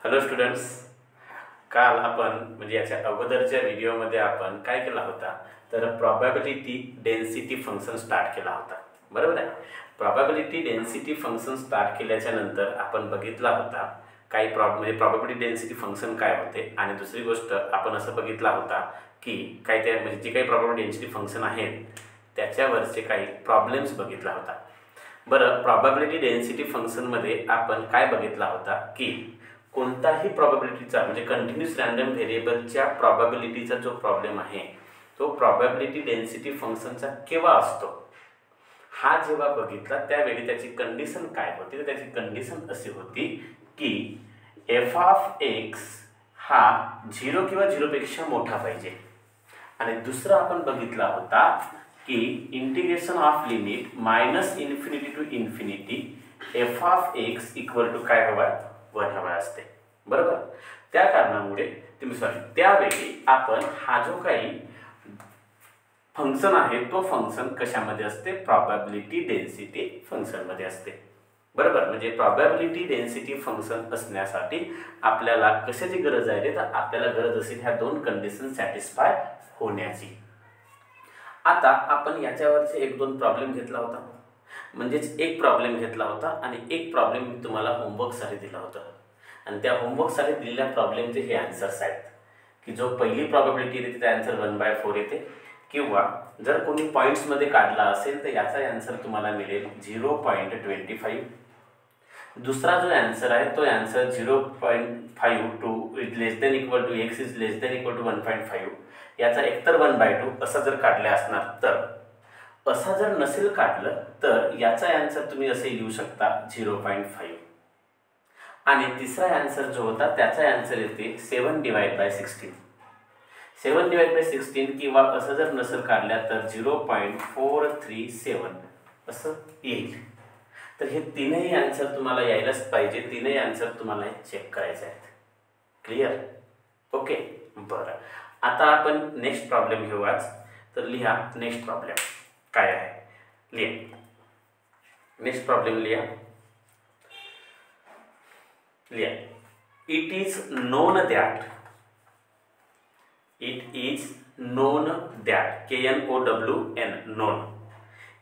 Hello students, काल आपण म्हणजे याच्या अगोदरच्या व्हिडिओमध्ये आपण काय केला होता तर प्रोबॅबिलिटी डेन्सिटी फंक्शन स्टार्ट केला होता. बरोबर आहे. प्रोबॅबिलिटी डेन्सिटी फंक्शन स्टार्ट केल्याच्या नंतर आपण बघितला होता काही म्हणजे प्रोबॅबिलिटी डेन्सिटी फंक्शन काय होते आणि दुसरी गोष्ट आपण असं बघितला होता की काय त्या म्हणजे जे काही प्रोबॅबिलिटी डेन्सिटी फंक्शन आहेत त्याच्यावरचे काही प्रॉब्लेम्स बघितला होता. बरं, प्रोबॅबिलिटी डेन्सिटी फंक्शनमध्ये आपण काय बघितला होता की कोणताही प्रोबॅबिलिटीचा म्हणजे कंटिन्यूस रँडम व्हेरिएबलच्या प्रोबॅबिलिटीचा जो प्रॉब्लेम आहे तो प्रोबॅबिलिटी डेन्सिटी फंक्शनचा केव्हा असतो हा जेव्हा बघितला त्यावेळी त्याची कंडिशन काय होती. तर त्याची कंडिशन अशी होती की एफ ऑफ एक्स हा 0 किंवा 0 पेक्षा मोठा पाहिजे. आणि दुसरा आपण बघितला होता की integration of limit -infinity to infinity f of x equal to काय हवा 1 हवा असते. बरोबर. त्या कारणामुळे त्यावेळी आपण हा जो काही फंक्शन आहे तो फंक्शन कशामध्ये असते, प्रोबॅबिलिटी डेन्सिटी फंक्शन मध्ये असते. बरोबर. म्हणजे प्रोबॅबिलिटी डेन्सिटी फंक्शन असण्यासाठी आपल्याला कशाची गरज आहे तर आपल्याला गरज असेल ह्या दोन कंडिशन सॅटिस्फाय होण्याची. आता आपण याच्यावरचे एक दोन प्रॉब्लेम घेतला होता, म्हणजेच एक प्रॉब्लेम घेतला होता आणि एक प्रॉब्लेम मी तुम्हाला होमवर्कसाठी दिला होता. आणि त्या होमवर्कसाठी दिलेल्या प्रॉब्लेमचे हे आन्सर्स आहेत की जो पहिली प्रॉबॅबिलिटी येते त्याचा आन्सर 1/4 येते, किंवा जर कोणी पॉईंट्समध्ये काढला असेल तर याचा आन्सर तुम्हाला मिळेल 0.25. दुसरा जो आन्सर आहे तो answer 0.5 to less than equal to x is less than equal to 1.5 याचा एकतर 1/2 असा जर काढले असणार तर, असा जर नसेल काढलं तर याचा आन्सर तुम्ही असे लिहू शकता 0.5. आणि तिसरा आन्सर जो होता त्याचा आन्सर येते 7/16. 7/16 किंवा असं जर नसेल काढल्या तर 0.437 असं येईल. तर हे तीनही आन्सर तुम्हाला यायलाच पाहिजे. तीनही आन्सर तुम्हाला चेक करायचे आहेत. क्लिअर? ओके. बरं, आता आपण नेक्स्ट प्रॉब्लेम घेऊ आज. तर लिहा नेक्स्ट प्रॉब्लेम काय आहे. लिहा नेक्स्ट प्रॉब्लेम. लिहा. It is known that KNOWN known.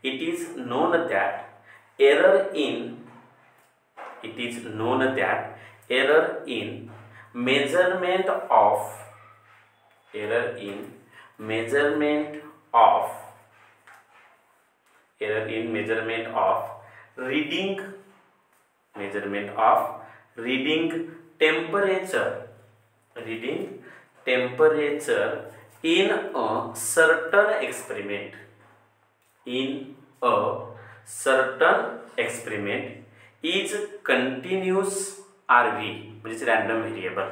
It is known that error in measurement of reading temperature in a certain experiment is continuous RV, which is random variable,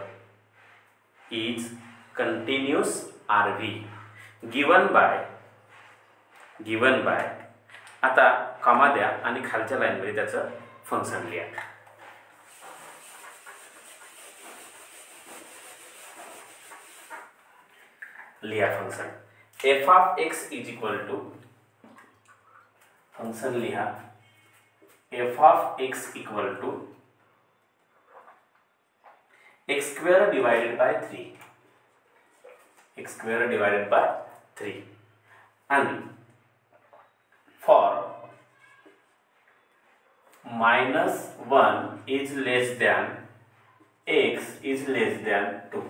is continuous RV given by आता comma द्या आणि खालच्या line मध्ये त्याचं function लिहा. लिहा function f of x is equal to function लिहा f of x equal to x square divided by 3 आणि for -1 is less than x is less than 2.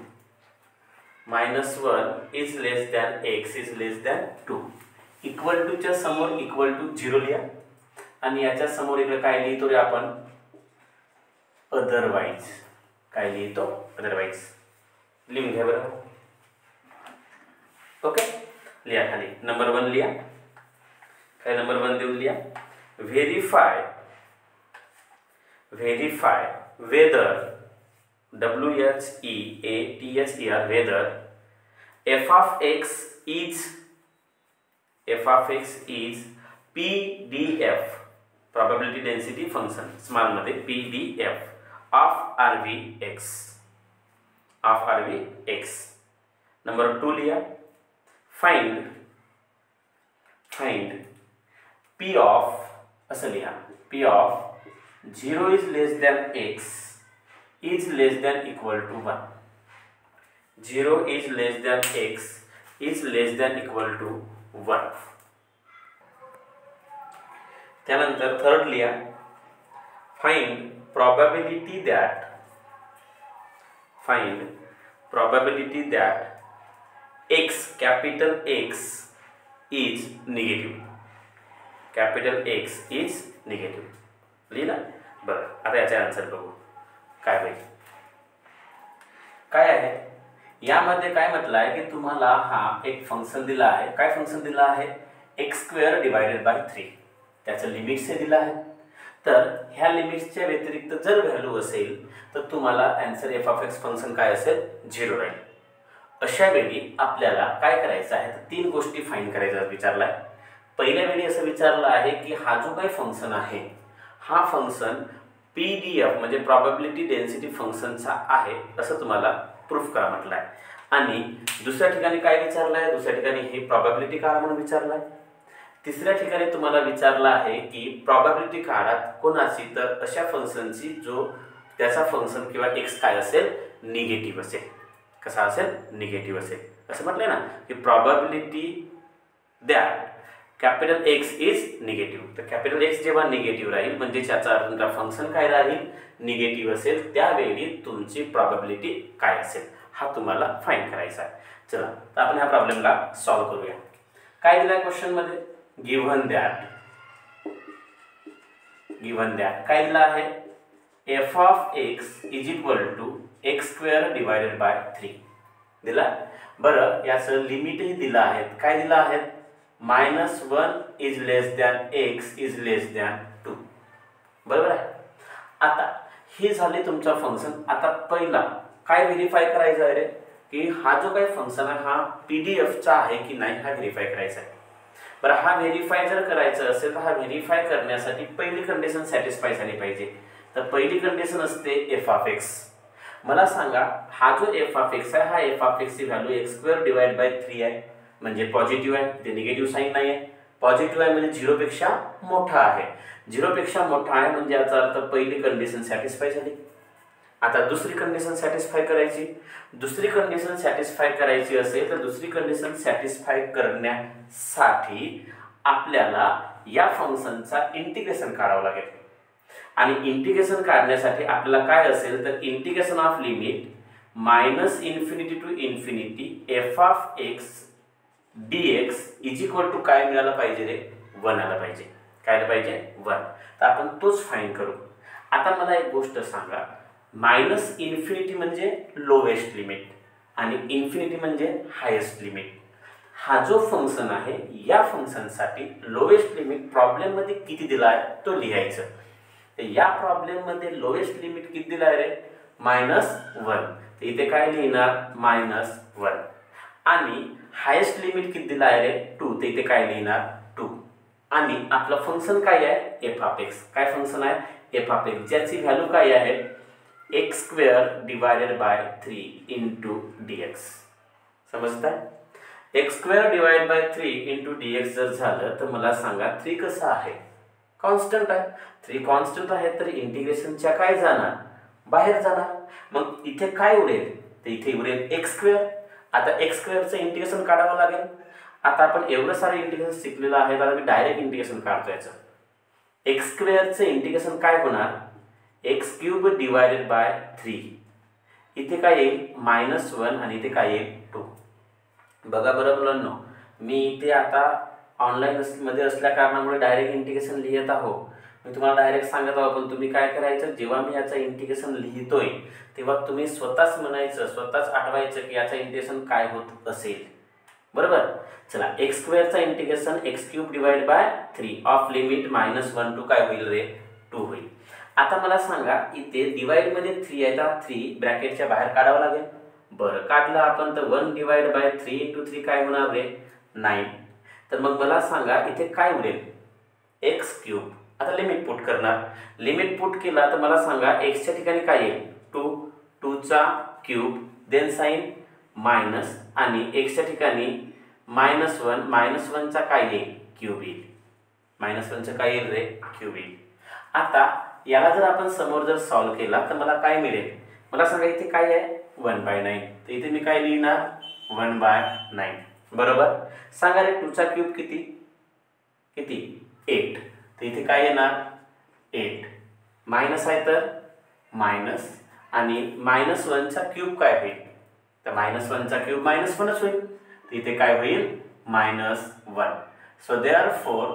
-1 is less than x is less than 2. Equal to च्या समोर equal to 0 लिहा आणि याच्या समोर इकडे काय लिहितो रे आपण, अदरवाइज. काय लिहितो, अदरवाइज. लिहून घ्या बरं. ओके. लिहा खाली नंबर 1 लिहा. काय नंबर 1 देऊन लिहा. Verify whether WHEATHER whether f of x is PDF probability density function small मध्ये PDF of RVX. नंबर 2 लिहा. फाइंड P of असं लिहा P of 0 is less than x is less than equal to 1, 0 is less than x is less than equal to 1. त्यानंतर third लिहा, find probability that x, capital X is negative. capital X is negative. लिहिलं बरं. आता याचे answer बघू काय होईल. काय आहे यामध्ये, काय म्हटलं आहे की तुम्हाला हा एक फंक्शन दिला आहे. काय फंक्शन दिला आहे, x² डिवायडेड बाय 3. त्याचं लिमिट्स हे दिलं आहे. तर ह्या लिमिट्सच्या व्यतिरिक्त जर व्हॅल्यू असेल तर तुम्हाला आन्सर f(x) फंक्शन काय असेल, 0 राहील. अशा वेळी आपल्याला काय करायचं आहे, तर 3 गोष्टी फाइंड करायचा विचारलाय. पहिल्या वेळी असं विचारलं आहे की हा जो काही फंक्शन आहे हा फंक्शन PDF म्हणजे प्रॉबॅबिलिटी डेन्सिटी फंक्शनचा आहे असं तुम्हाला प्रूफ करा म्हटलं आहे. आणि दुसऱ्या ठिकाणी काय विचारलं आहे, दुसऱ्या ठिकाणी हे प्रॉबॅबिलिटी काढा म्हणून विचारलं आहे. तिसऱ्या ठिकाणी तुम्हाला विचारलं आहे की प्रॉबॅबिलिटी काढात कोणाची, तर अशा फंक्शनची जो त्याचा फंक्शन किंवा x काय असेल, निगेटिव्ह असेल. कसा असेल, निगेटिव्ह असेल. असं म्हटलंय ना की probability that capital X is negative. तर कॅपिटल X जेव्हा निगेटिव्ह राहील म्हणजे त्याचा अर्थ फंक्शन काय राहील, निगेटिव्ह असेल, त्यावेळी तुमची प्रॉबॅबिलिटी काय असेल हा तुम्हाला फाइंड करायचा आहे. चला तर आपण ह्या प्रॉब्लेमला सॉल्व्ह करूया. काय दिलाय क्वेश्चन मध्ये, गिव्हन दॅट काय दिला आहे, f(x) is equal to x² divided by 3 दिला. बरं याचं लिमिटही दिलं आहे. काय दिलं आहे, -1 is less than x is less than 2. बरोबर आहे. आता हे झाले तुमचा फंक्शन. आता पहिला काय व्हेरीफाय करायचं आहे रे, की हा जो काही फंक्शन आहे हा PDF आहे की नाही हा व्हेरीफाय करायचा आहे. बरं हा व्हेरीफाय जर करायचं असेल तर हा व्हेरीफाय करण्यासाठी पहिली कंडिशन सॅटिस्फाय झाली पाहिजे. तर पहिली कंडिशन असते f(x). मला सांगा हा जो f(x) आहे हा f(x) ची व्हॅल्यू x² डिवाइड बाय 3 आहे म्हणजे पॉझिटिव्ह आहे. इथे निगेटिव्ह साइन नाही आहे. पॉझिटिव्ह आहे म्हणजे 0 पेक्षा मोठा आहे. 0 पेक्षा मोठा आहे म्हणजे याचा अर्थ पहिली कंडिशन सॅटिस्फाय झाली. आता दुसरी कंडिशन सॅटिस्फाय करायची. दुसरी कंडिशन सॅटिस्फाय करायची असेल तर दुसरी कंडिशन सॅटिस्फाय करण्यासाठी आपल्याला या फंक्शनचा इंटिग्रेशन काढावं लागेल. आणि इंटिग्रेशन काढण्यासाठी आपल्याला काय असेल तर integration of limit -∞ to ∞ f(x) dx is equal to काय मिळालं पाहिजे रे, 1 आलं पाहिजे. काय आलं पाहिजे, 1. तर आपण तोच फाइंड करू. आता मला एक गोष्ट सांगा, -∞ म्हणजे लोएस्ट लिमिट आणि इन्फिनिटी म्हणजे हायेस्ट लिमिट. हा जो फंक्शन आहे या फंक्शनसाठी लोएस्ट लिमिट प्रॉब्लेम मध्ये किती दिला आहे तो लिहायचं. तर या प्रॉब्लेम मध्ये लोएस्ट लिमिट किती दिला आहे रे, -1. तर इथे काय लिहिणार, -1. आणि हायेस्ट लिमिट किती दिला आहे रे, 2. तर इथे काय लिहिणार, 2. आणि आपलं फंक्शन काय आहे, f(x). काय फंक्शन आहे, f(x), ज्याची व्हॅल्यू काय आहे, x² divided by 3 into dx. समजताय, x² divide by 3 into dx जर झालं तर मला सांगा 3 कसं आहे, कॉन्स्टंट आहे. 3 कॉन्स्टंट आहे तर इंटिग्रेशनच्या काय जाणार, बाहेर जाणार. मग इथे काय उरेल, तर इथे उरेल x². आता x² चं इंटिग्रेशन काढावं लागेल. आता आपण एवढं सारं इंटिग्रेशन शिकलेलं आहे, आता मी डायरेक्ट इंटिग्रेशन काढतो याचं. x² चं इंटिग्रेशन काय होणार, x³ डिवायडेड बाय 3. इथे काय येईल, -1 आणि इथे काय येईल, 2. बघा बरं मुलांनो, मी इथे आता ऑनलाईन मध्ये असल्या कारणामुळे डायरेक्ट इंटिग्रेशन लिहित आहो. मी तुम्हाला डायरेक्ट सांगत आहो, पण तुम्ही काय करायचं, जेव्हा मी याचं इंटिग्रेशन लिहितोय तेव्हा तुम्ही स्वतःच म्हणायचं, स्वतःच आठवायचं की याचं इंटिग्रेशन काय होत असेल. बरोबर. चला, x² चं integration x³ divide by 3 of limit -1 to काय होईल रे, 2 होईल. आता मला सांगा इथे डिवाइड मध्ये 3 आहे तर 3 ब्रॅकेटच्या बाहेर काढावं लागेल. बरं, काढलं आपण तर 1 डिवाइड बाय 3 इंटू 3 काय होणार रे, 9. तर मग मला सांगा इथे काय उरेल, x³. आता लिमिट पुट करणार. लिमिट पुट केला तर मला सांगा x च्या ठिकाणी काय येईल, 2, 2 चा क्यूब, देन साइन मायनस, आणि x च्या ठिकाणी -1, -1 चा काय येईल, क्यूब येईल. -1 चा काय येईल रे, क्यूब येईल. आता याला जर आपण समोर जर सॉल्व केला तर मला काय मिळेल, मला सांगा इथे काय आहे 1/9, तर इथे मी काय लिहिणार 1/9 बरोबर. सांगा रे 2 चा क्यूब किती 8, तर इथे काय येणार 8 मायनस आहे तर मायनस आणि -1 चा क्यूब काय होईल, तर -1 चा क्यूब -1च होईल, तर इथे काय होईल -1. So therefore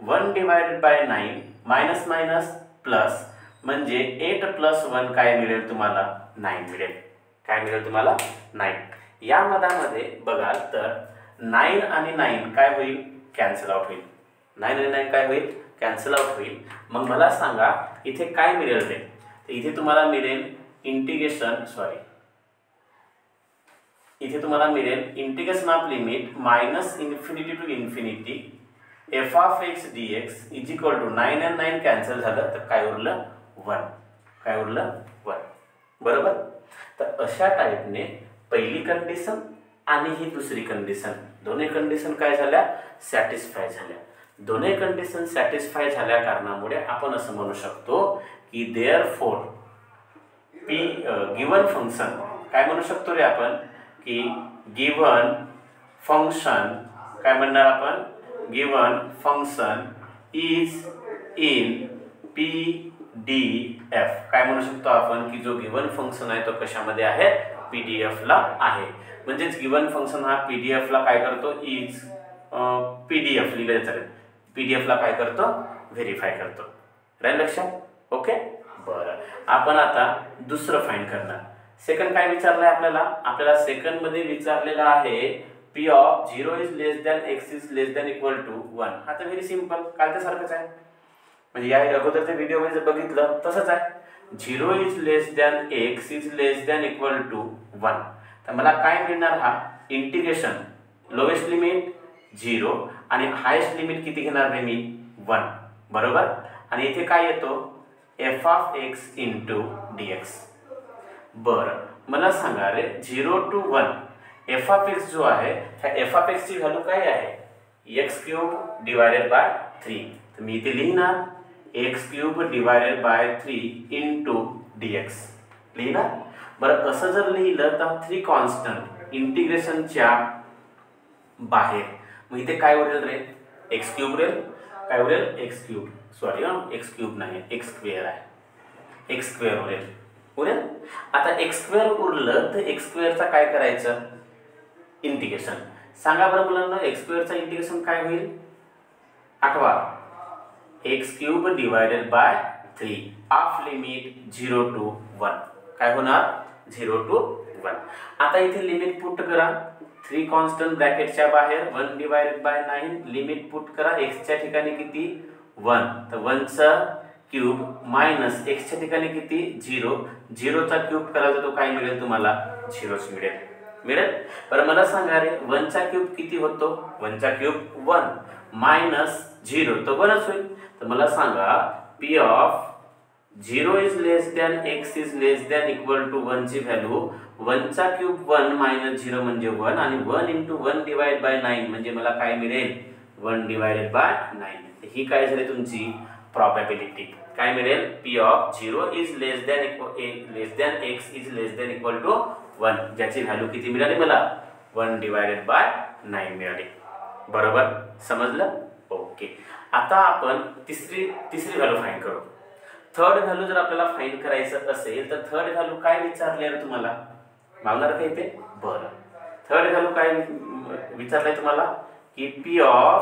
1/9 minus minus plus म्हणजे 8 + 1 काय मिळेल तुम्हाला 9 मिळेल. काय मिळेल तुम्हाला 9. या मधामध्ये बघाल तर 9 आणि 9 काय होईल कॅन्सल आउट होईल. 9 आणि 9 काय होईल कॅन्सल आउट होईल. मग मला सांगा इथे काय मिळेल रे, तर इथे तुम्हाला मिळेल इंटिग्रेशन इथे तुम्हाला मिळेल integration of limit -∞ to ∞ f of x dx is equal to 9 आणि 9 कॅन्सल झालं तर काय उरलं 1. काय उरलं 1 बरोबर. तर अशा टाईपने पहिली कंडिशन आणि ही दुसरी कंडिशन दोन्ही कंडिशन काय झाल्या सॅटिस्फाय झाल्या. दोन्ही कंडिशन सॅटिस्फाय झाल्या कारणामुळे आपण असं म्हणू शकतो की देअरफॉर गिवन फंक्शन काय म्हणू शकतो रे आपण की गिवन फंक्शन काय म्हणणार आपण given function is in PDF. काय म्हणू शकतो आपण की जो गिवन फंक्शन आहे तो कशामध्ये आहे PDF ला आहे. म्हणजेच गिवन फंक्शन हा PDF ला काय करतो इज PDF लिहिलं जातं PDF ला काय करतो व्हेरीफाय करतो. राईट लक्षात ओके बरं. आपण आता दुसरं फाइंड करणार. सेकंड काय विचारलंय आपल्याला सेकंड मध्ये विचारलेला आहे P of 0 is less than x is less than equal to 1. हा तर व्हेरी सिंपल कालच्या सारखंच आहे. म्हणजे या अगोदरच्या व्हिडिओ मध्ये जर बघितलं तसंच आहे 0 is less than x is less than equal to 1. तर मला काय मिळणार हा इंटिग्रेशन लोएस्ट लिमिट 0 आणि हायेस्ट लिमिट किती घेणार रे मी 1 बरोबर. आणि इथे काय येतो f of x into dx. बरं मला सांगा रे 0 to 1 f of x जो आहे ह्या f of x ची व्हॅल्यू काय आहे x³ डिवायडेड बाय 3. तर मी इथे लिहिणार x³ divided by 3 into dx लिहिणार. बरं असं जर लिहिलं तर 3 कॉन्स्टंट इंटिग्रेशनच्या बाहेर मग इथे काय उरेल रे x³ उरेल. काय उरेल x³ सॉरी x³ नाही x² आहे x² उरेल. आता x² उरलं तर x² चा काय करायचं इंटिग्रेशन. सांगा बरं मुलांना x² चा इंटिग्रेशन काय होईल आठवा x³ divided by 3 of limit 0 to 1. काय होणार 0 to 1. आता इथे लिमिट पुट करा 3 कॉन्स्टंट ब्रॅकेटच्या बाहेर 1 डिवायडेड बाय 9 लिमिट पुट करा x च्या ठिकाणी किती 1 तर 1 चा क्यूब मायनस x च्या ठिकाणी किती 0 0 चा क्यूब करायचा तो काय मिळेल तुम्हाला 0च मिळेल. बरं मला सांगा रे 1 चा क्यूब किती होतो 1 चा क्यूब 1 मायनस 0 तर 1च होईल. तर मला सांगा P of 0 is less than x is less than equal to 1 ची व्हॅल्यू 1 चा क्यूब 1 मायनस 0 म्हणजे 1 आणि 1 into 1 डिवाइड बाय 9 म्हणजे मला काय मिळेल 1 डिवाइडेड बाय 9. ही काय झाली तुमची प्रोबॅबिलिटी. काय मिळेल P of 0 is less than x is less than equal to 1 ज्याची व्हॅल्यू किती मिळाली मला 1 डिवायडेड बाय 9 मिळाली. बरोबर समजलं ओके. आता आपण तिसरी व्हॅल्यू फाइंड करू. थर्ड व्हॅल्यू जर आपल्याला फाइंड करायचं असेल तर थर्ड व्हॅल्यू काय विचारली आहे तुम्हाला मागणार का इथे. बरं थर्ड व्हॅल्यू काय विचारलंय तुम्हाला की P of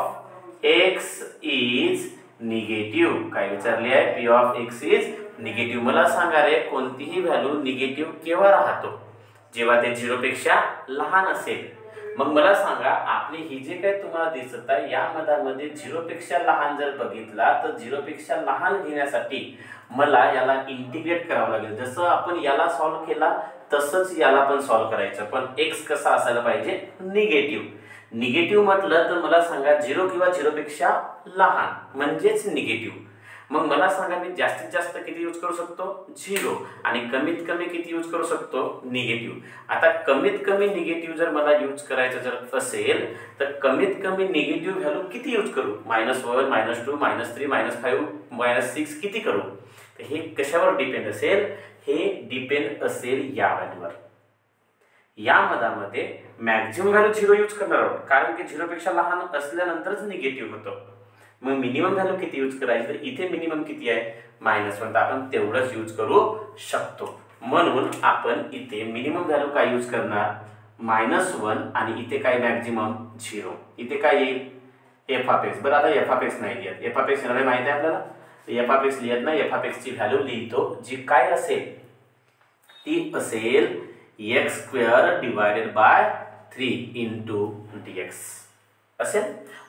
x is negative. काय विचारली आहे P of x is negative. मला सांगा रे कोणतीही व्हॅल्यू निगेटिव्ह केव्हा राहतो जेव्हा ते 0 पेक्षा लहान असेल. मग मला सांगा आपली ही जे काही तुम्हाला दिसत आहे या मधामध्ये 0 पेक्षा लहान जर बघितला तर 0 पेक्षा लहान घेण्यासाठी मला याला इंटिग्रेट करावं लागेल. जसं आपण याला सॉल्व्ह केला तसंच याला पण सॉल्व्ह करायचं. पण x कसा असायला पाहिजे निगेटिव्ह. निगेटिव्ह म्हटलं तर मला सांगा 0 किंवा 0 पेक्षा लहान म्हणजेच निगेटिव्ह. मग मला सांगा मी जास्तीत जास्त किती यूज करू शकतो 0 आणि कमीत कमी किती यूज करू शकतो निगेटिव्ह. आता कमीत कमी निगेटिव्ह जर मला यूज करायचं जर असेल तर कमीत कमी निगेटिव्ह व्हॅल्यू किती यूज करू -1 -2 -3 -5 -6 किती करू. हे कशावर डिपेंड असेल हे डिपेंड असेल या व्हॅल्यूवर. या मधामध्ये मॅक्झिमम व्हॅल्यू 0 यूज करणार आहोत, कारण की 0 पेक्षा लहान असल्यानंतरच निगेटिव्ह होतं. मग मिनिमम व्हॅल्यू किती यूज करायची, तर इथे मिनिमम किती आहे -1, तर आपण तेवढंच यूज करू शकतो. म्हणून आपण इथे मिनिमम व्हॅल्यू काय यूज करणार -1 आणि इथे काय मॅक्झिमम 0. इथे काय येईल f ऑफ x. बरं आता f ऑफ x नाही लिहित, f ऑफ x येणार माहिती आहे आपल्याला, f ऑफ x लिहित नाही, f ऑफ x ची व्हॅल्यू लिहितो जी काय असेल ती असेल x² divided by 3 into dx असेल.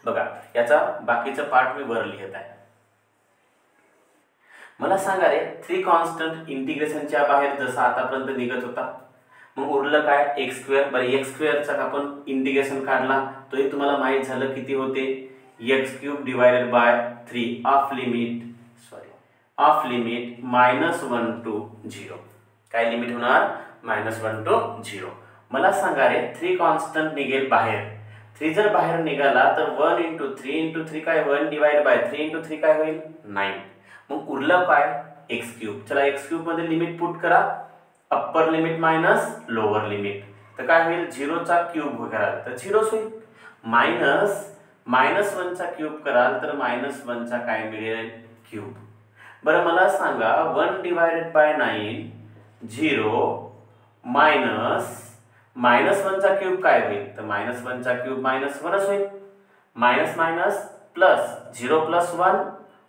बघा याचा बाकीचा पार्ट मी वर लिहित आहे. मला सांगा रे 3 कॉन्स्टंट इंटिग्रेशनच्या बाहेर जसा आतापर्यंत निघत होता, मग उरलं काय x². बरं x² चा आपण इंटिग्रेशन काढला तोही तुम्हाला माहित झालं किती होते x³ divided by 3 of limit -1 to 0. काय लिमिट होणार -1 टू 0. मला सांगा रे 3 कॉन्स्टंट निघेल बाहेर. 3 जर बाहेर निघाला तर 1 इंटू 3 इंटू 3 काय 1 डिवाइड बाय 3 इंटू 3 काय होईल 9. मग उरलं काय x³. चला x³ मध्ये लिमिट पुट करा, upper limit minus lower limit, तर काय होईल 0 चा क्यूब कराल तर 0 होईल. -1 चा क्यूब कराल तर -1 चा काय मिळेल क्यूब. बरं मला सांगा 1 डिवायडेड बाय 9 0 -1 चा क्यूब काय होईल, तर -1 चा क्यूब -1च होईल. मायनस मायनस प्लस 0 प्लस 1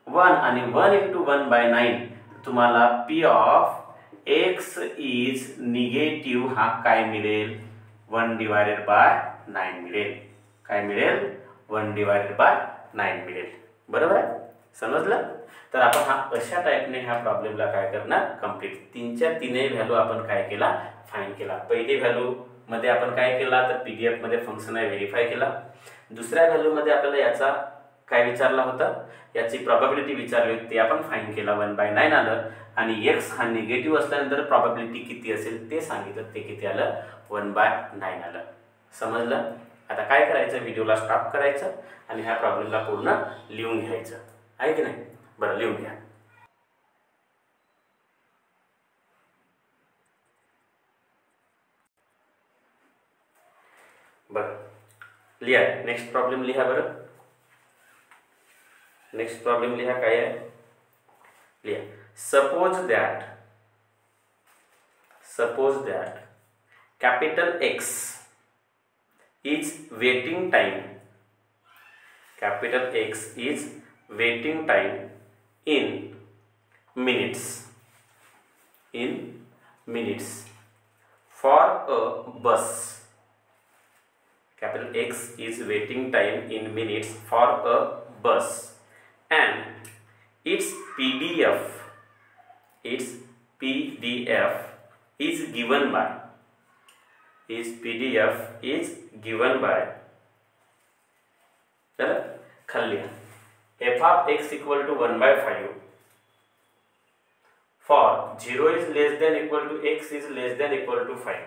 1 आणि 1 इंटू 1 बाय 9. तुम्हाला p of x is negative हा काय मिळेल 1 डिवायडेड बाय 9 मिळेल. काय मिळेल 1 डिवायडेड बाय 9 मिळेल. बरोबर आहे, समजलं. तर आपण हा अशा टाइपने ह्या प्रॉब्लेमला काय करणार कंप्लीट 3च्या 3ही व्हॅल्यू आपण काय केला फाइंड केला. पहिली व्हॅल्यू मध्ये आपण काय केला तर पीडीएफ मध्ये फंक्शन आहे व्हेरीफाय केला. दुसऱ्या व्हॅल्यू मध्ये आपल्याला याचा काय विचारला होता, याची प्रोबॅबिलिटी विचारली होती, ते आपण फाइंड केला 1/9 आलं. आणि x हा निगेटिव्ह असल्यानंतर प्रोबॅबिलिटी किती असेल ते सांगितलं, ते किती आलं 1/9 आलं. समजलं. आता काय करायचं व्हिडिओला स्टॉप करायचं आणि ह्या प्रॉब्लेमला पूर्ण लिहून घ्यायचं आहे की नाही. बरं लिहून घ्या. बरं लिहा. नेक्स्ट प्रॉब्लेम लिहा. बरं नेक्स्ट प्रॉब्लेम लिहा. काय आहे लिहा. Suppose that capital X is waiting time. Capital X is waiting time in minutes. For a bus. Capital X is waiting time in minutes for a bus, and its PDF is given by चला खाली f of x equal to 1/5 for 0 is less than equal to x is less than equal to 5.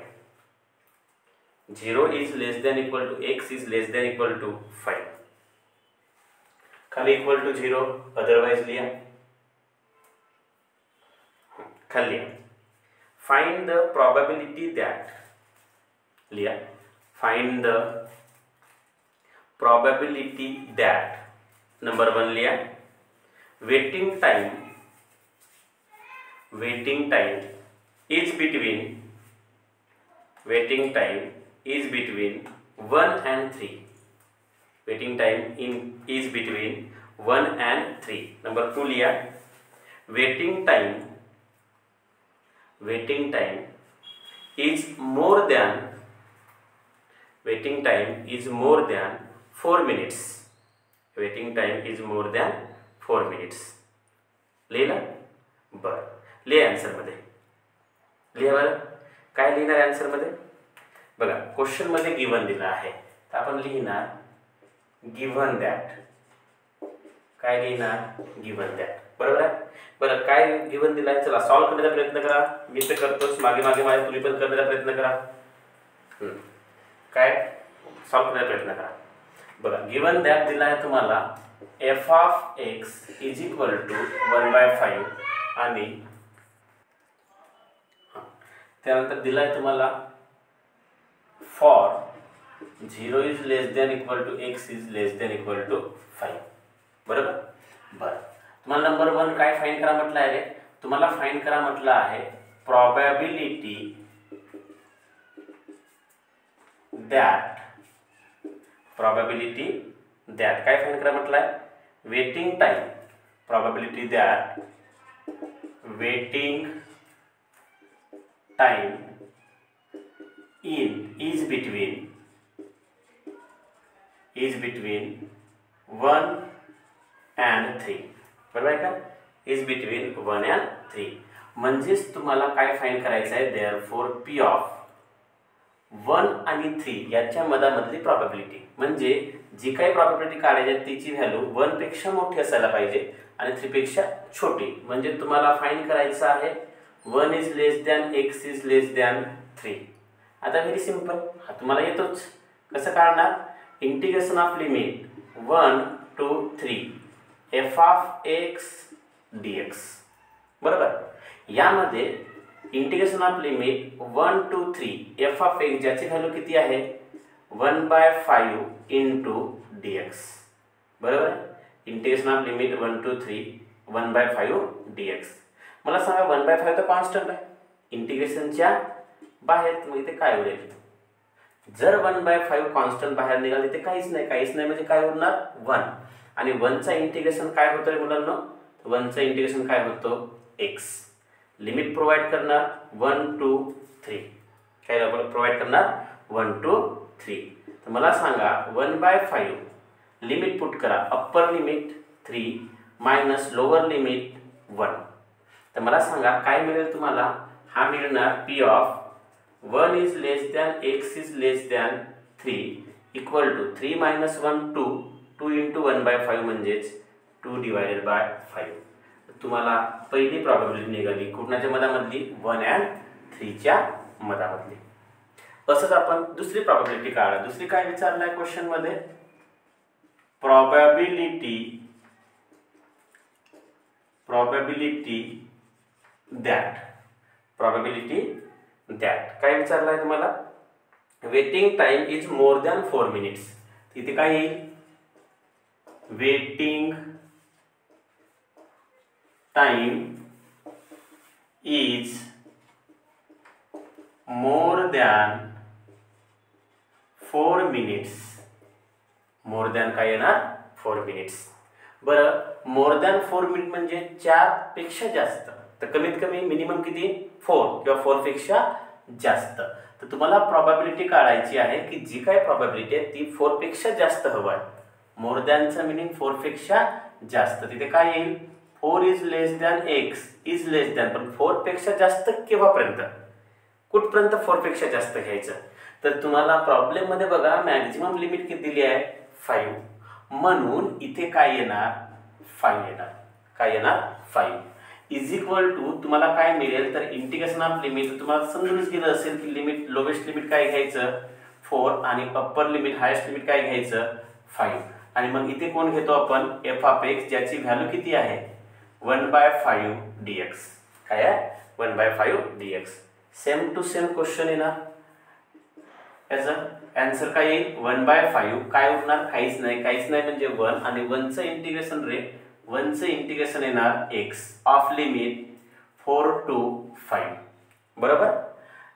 0 is less than equal to x is less than equal to 5. खाली equal to 0 otherwise लिया. खाली find the probability that लिया. find the probability that number 1 लिया. waiting time is between 1 and 3. waiting time is between 1 and 3. number 2 लिया. waiting time is more than 4 minutes. waiting time is more than 4 minutes. लिहिला. बरं लिहा answer मध्ये. लिहा बरं. काय लिहिणार आन्सर मध्ये बघा. क्वेश्चन मध्ये गिवन दिला आहे तर आपण लिहिणार गिवन दॅट. काय लिहिणार गिवन दॅट. बरोबर आहे. बरं काय गिवन दिलाय चला सॉल्व करण्याचा प्रयत्न करा. मी तर करतोच, मागे माझ्या तुम्ही पण करण्याचा प्रयत्न करा. काय सॉल्व करण्याचा प्रयत्न करा. बघा गिवन दॅट दिला आहे तुम्हाला f of x is equal to 1/5 आणि त्यानंतर दिलाय तुम्हाला for 0 is less than equal to x is less than equal to 5. बरोबर. बरं, तुम्हाला नंबर 1 काय फाइंड करा म्हटलं आहे रे? तुम्हाला फाइंड करा म्हटलं आहे probability that काय फाइंड करा म्हटलं आहे? Waiting time. probability that waiting time is between 1 and 3. बरोबर आहे का? is between 1 and 3. म्हणजेच तुम्हाला काय फाइंड करायचं आहे? therefore p of 1 आणि 3 याच्या मधामधली प्रॉबॅबिलिटी, म्हणजे जी काही प्रॉबॅबिलिटी काढायची आहे तिची व्हॅल्यू 1 पेक्षा मोठी असायला पाहिजे आणि 3 पेक्षा छोटी. म्हणजे तुम्हाला फाइंड करायचं आहे 1 is less than x is less than 3. आता व्हेरी सिंपल, हा तुम्हाला येतोच. कसं काढणार? Integration of limit 1 to 3 f of x dx. बरोबर. यामध्ये integration of limit 1 to 3 f of x ज्याची व्हॅल्यू किती आहे? 1/5 into dx. बरोबर. Integration of limit 1 to 3 1/5 dx. मला सांगा 1/5 तर कॉन्स्टंट आहे इंटिग्रेशनच्या बाहेर, मग इथे काय उरेल? जर 1/5 कॉन्स्टंट बाहेर निघाले ते काहीच नाही म्हणजे काय होणार? 1. आणि 1 चा इंटिग्रेशन काय होतं रे मुलांना? 1 चा इंटिग्रेशन काय होतं? x. लिमिट प्रोव्हाइड करणार 1 to 3. काय प्रोव्हाइड करणार? 1 to 3. तर मला सांगा 1/5 लिमिट पुट करा. Upper limit 3 minus lower limit 1. तर मला सांगा काय मिळेल तुम्हाला? हा मिळणार p of 1 is less than x is less than 3 equal to 3 minus 1 2 into 1/5 म्हणजेच 2/5. तुम्हाला पहिली प्रॉबॅबिलिटी निघाली कुणाच्या मधामधली? 1 and 3 च्या मधामधली. असंच आपण दुसरी प्रॉबॅबिलिटी काढा. दुसरी काय विचारलंय क्वेश्चन मध्ये? probability that काय विचारलंय तुम्हाला? Waiting time is more than 4 minutes. तिथे काय येईल? Waiting time is more than 4 minutes. More than काय येणार? 4 minutes. बरं, मोर दॅन 4 minutes म्हणजे 4 पेक्षा जास्त. तर कमीत कमी मिनिमम किती? 4 किंवा 4 पेक्षा जास्त. तर तुम्हाला प्रॉबॅबिलिटी काढायची आहे की जी काय प्रॉबॅबिलिटी आहे ती 4 पेक्षा जास्त हवं आहे. मोर दॅनचं मिनिंग 4 पेक्षा जास्त. तिथे काय येईल? 4 is less than x is less than. पण 4 पेक्षा जास्त केव्हापर्यंत? कुठपर्यंत 4 पेक्षा जास्त घ्यायचं? तर तुम्हाला प्रॉब्लेम मध्ये बघा मॅक्झिमम लिमिट किती दिली आहे? 5. म्हणून इथे काय येणार? 5 येणार. काय येणार? 5 इज इक्वल टू तुम्हाला काय मिळेल? तर इंटिग्रेशन ऑफ लिमिट तुम्हाला समजूनच गेलं असेल की लिमिट लोवेस्ट लिमिट काय घ्यायचं? 4 आणि अप्पर लिमिट हायेस्ट लिमिट काय घ्यायचं? 5. आणि मग इथे कोण घेतो आपण? f ऑफ x ज्याची व्हॅल्यू किती आहे? 1/5 dx. काय आहे? 1/5 dx. Same to same question येणार. याचं आन्सर काय येईल? 1/5. काय उरणार? काहीच नाही म्हणजे 1 आणि 1 चं इंटिग्रेशन रे 1 चं इंटिग्रेशन येणार x ऑफ लिमिट 4 to 5. बरोबर.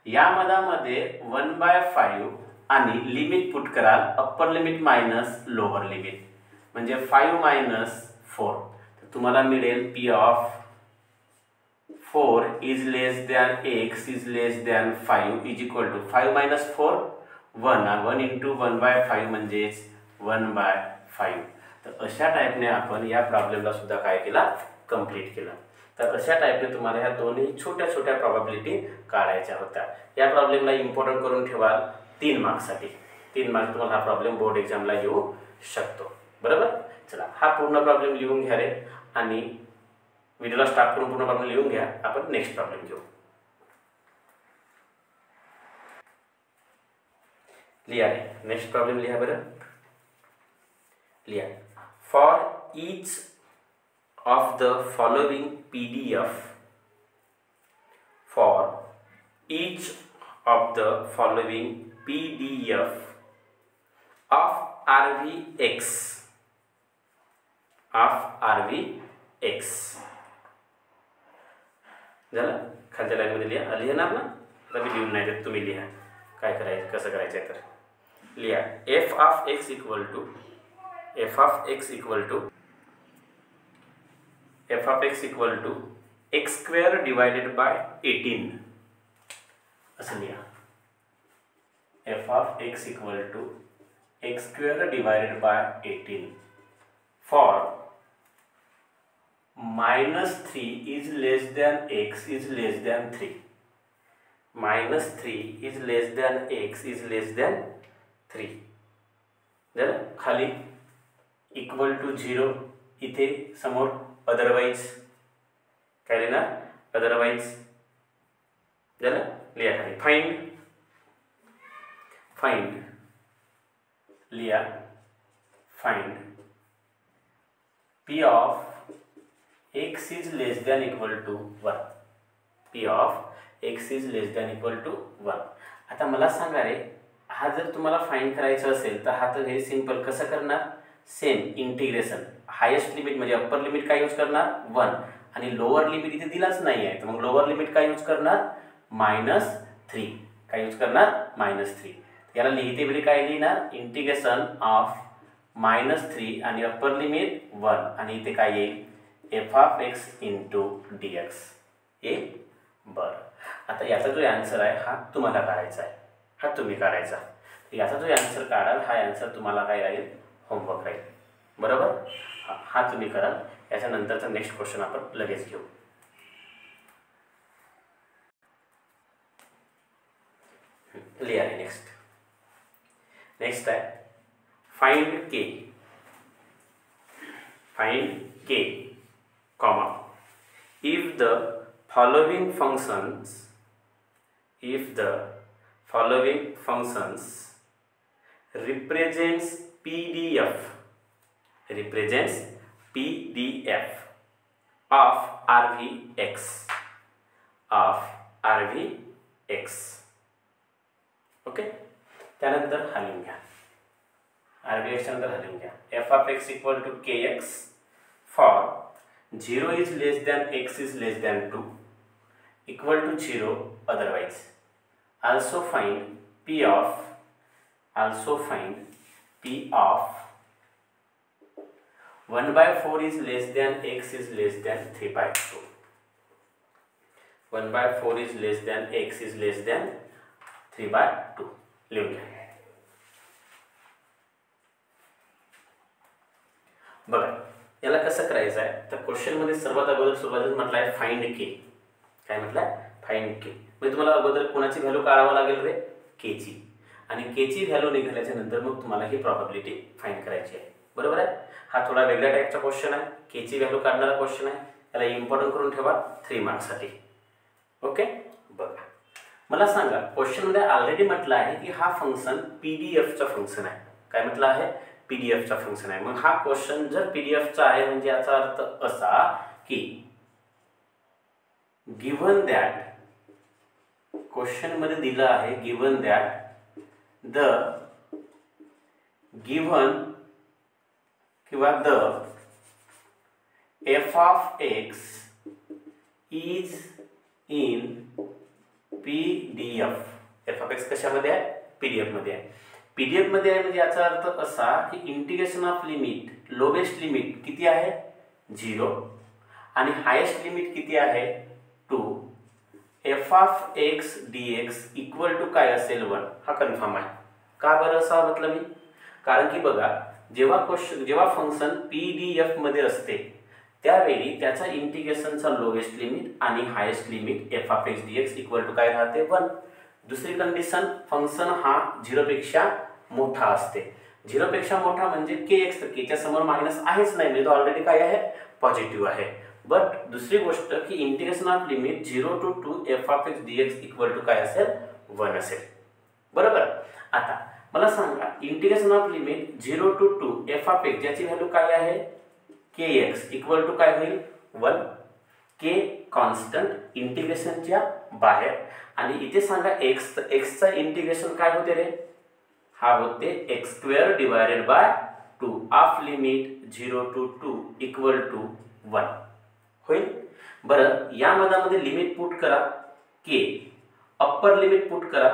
या मधामध्ये 1/5 आणि लिमिट पुट कराल upper limit minus lower limit म्हणजे 5 मायनस 4. तर तुम्हाला मिळेल p of 4 is less than x is less than 5 is equal to 5 minus 4 1 into 1/5 म्हणजेच 1/5. तर अशा टाईपने आपण या प्रॉब्लेमला सुद्धा काय केला? कंप्लीट केला. तर अशा टाईपने तुम्हाला ह्या दोन्ही छोट्या छोट्या प्रॉबॅबिलिटी काढायच्या होत्या. या प्रॉब्लेमला इम्पॉर्टंट करून ठेवा 3 मार्क्ससाठी. 3 मार्क्स तुम्हाला हा प्रॉब्लेम बोर्ड एक्झामला येऊ शकतो. बरोबर. चला हा पूर्ण प्रॉब्लेम लिहून घ्या रे आणि व्हिडिओला स्टॉप करून पूर्ण प्रॉब्लेम लिहून घ्या. आपण नेक्स्ट प्रॉब्लेम घेऊ. लिहा रे. नेक्स्ट प्रॉब्लेम लिहा बरं. लिहा. For each of the following PDF, for each of the following PDF of RVX झालं. खालच्या लाईनमध्ये लिहिणार ना, आता मी लिहून नाही देत, तुम्ही लिहा काय करायचं कसं करायचं आहे. तर लिहा f of x equal to x square divided by 18 असं लिहा. f of x equal to x square divided by 18 for -3 is less than x is less than 3. -3 is less than x is less than 3. झालं. खाली equal to 0, इथे समोर otherwise काय लिहिणार, otherwise. झालं. लिहा खाली फाइंड लिहा find P of x is less than equal to 1. P of x is less than equal to 1. आता मला सांगा रे, हा जर तुम्हाला फाइंड करायचा असेल तर हा तर हे सिंपल कसं करणार, सेम इंटिग्रेशन. हायेस्ट लिमिट म्हणजे अप्पर लिमिट काय यूज करणार 1 आणि लोअर लिमिट इथे दिलाच नाही आहे, तर मग लोअर लिमिट काय यूज करणार -3. काय यूज करणार -3. याला लिहिते वेळी काय लिहिणार, इंटिग्रेशन ऑफ -3 आणि अप्पर लिमिट 1 आणि इथे काय येईल f of x into dx. येईल. बरं. आता याचा जो आन्सर आहे हा तुम्हाला काढायचा आहे, हा तुम्ही काढायचा. याचा जो आन्सर काढाल हा आन्सर तुम्हाला काय राहील, होमवर्क राहील. बरोबर. हा तुम्ही कराल. याच्यानंतरचा नेक्स्ट क्वेश्चन आपण लगेच घेऊ. लिहा नेक्स्ट आहे find k, comma, if the following functions represents PDF of RVX. Okay. त्यानंतर हा लिहून घ्या, RVX नंतर हा लिहून घ्या. f of x equal to kx for 0 is less than x is less than 2 equal to 0 otherwise. Also find P of 1/4 is less than x is less than 3/2. 1/4 is less than x is less than 3/2. लिहून घ्या. बघा याला कसं करायचं आहे, तर question मध्ये सर्वात अगोदर सुरुवातीला म्हटलं आहे फाइंड के. काय म्हटलं, फाइंड के. म्हणजे तुम्हाला अगोदर कोणाची व्हॅल्यू काढावं लागेल रे, के ची. आणि के ची व्हॅल्यू निघाल्याच्या नंतर मग तुम्हाला ही प्रॉबॅबिलिटी फाइंड करायची आहे. बरोबर आहे. हा थोडा वेगळ्या टाईपचा क्वेश्चन आहे, के ची व्हॅल्यू काढणारा क्वेश्चन आहे. याला इम्पॉर्टंट करून ठेवा 3 मार्क्ससाठी. ओके. बघा मला सांगा, क्वेश्चन मध्ये ऑलरेडी म्हटलं आहे की हा फंक्शन पीडीएफचा फंक्शन आहे. काय म्हटलं आहे, पीडीएफचा फंक्शन आहे. मग हा क्वेश्चन जर पीडीएफचा आहे म्हणजे याचा अर्थ असा की गिव्हन दॅट, क्वेश्चन मध्ये दिलं आहे गिव्हन दॅट द गिव्हन किंवा the f of x is in PDF. f of x कशामध्ये आहे, पीडीएफ मध्ये आहे. पीडीएफ मध्ये आहे म्हणजे याचा अर्थ असा की integration of limit, lowest limit किती आहे 0 आणि हायेस्ट लिमिट किती आहे 2. f of x dx equal to काय असेल 1. हा कन्फर्म आहे. का बरं असा म्हटलं मी, कारण की बघा जेव्हा फंक्शन पीडीएफ मध्ये असते त्यावेळी त्याचा इंटिग्रेशनचा लोवेस्ट लिमिट आणि highest limit f of x dx equal to काय राहते 1. दुसरी कंडिशन, फंक्शन हा 0 पेक्षा मोठा असते. 0 पेक्षा मोठा म्हणजे kx, तर k च्या समोर मायनस आहेच नाही, म्हणजे तो ऑलरेडी काय आहे पॉझिटिव्ह आहे. बट दुसरी गोष्ट की integration of limit 0 to 2 f of x dx equal to काय असेल 1 असेल. बरोबर. आता मला सांगा integration of limit 0 to 2 f of x ज्याची व्हॅल्यू काय आहे kx इक्वल टू काय होईल 1. k कॉन्स्टंट इंटिग्रेशनच्या बाहेर आणि इथे सांगा एक्स, तर एक्सचा इंटिग्रेशन काय होते रे, हा होते x square divided by 2 of limit 0 to 2 equal to 1 होईल. बरं या मधामध्ये लिमिट पुट करा के, अप्पर लिमिट पुट करा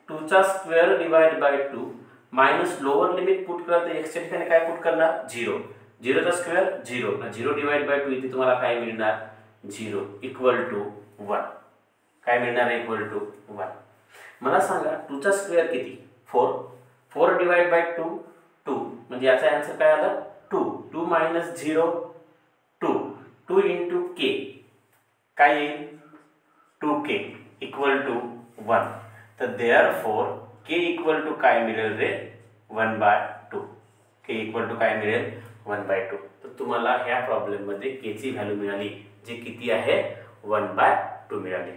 2 चा square divide by 2 minus lower limit put करा, तर एक्स च्या ठिकाणी काय पुट करणार 0, 0 चा स्क्वेअर 0, 0 डिवाइड बाय 2 इथे तुम्हाला काय मिळणार 0 इक्वल टू 1. काय मिळणार इक्वल टू 1. मला सांगा 2 चा स्क्वेअर किती 4, 4 डिवाइड बाय 2 2, म्हणजे याचा आन्सर काय आला 2, 2 मायनस 0 2, 2 इंटू के काय येईल 2k इक्वल टू 1. तर देअरफॉर k इक्वल टू काय मिळेल रे 1/2. k इक्वल टू काय मिळेल 1/2. तर तुम्हाला ह्या प्रॉब्लेम मध्ये k ची व्हॅल्यू मिळाली जे किती आहे 1/2 मिळाली.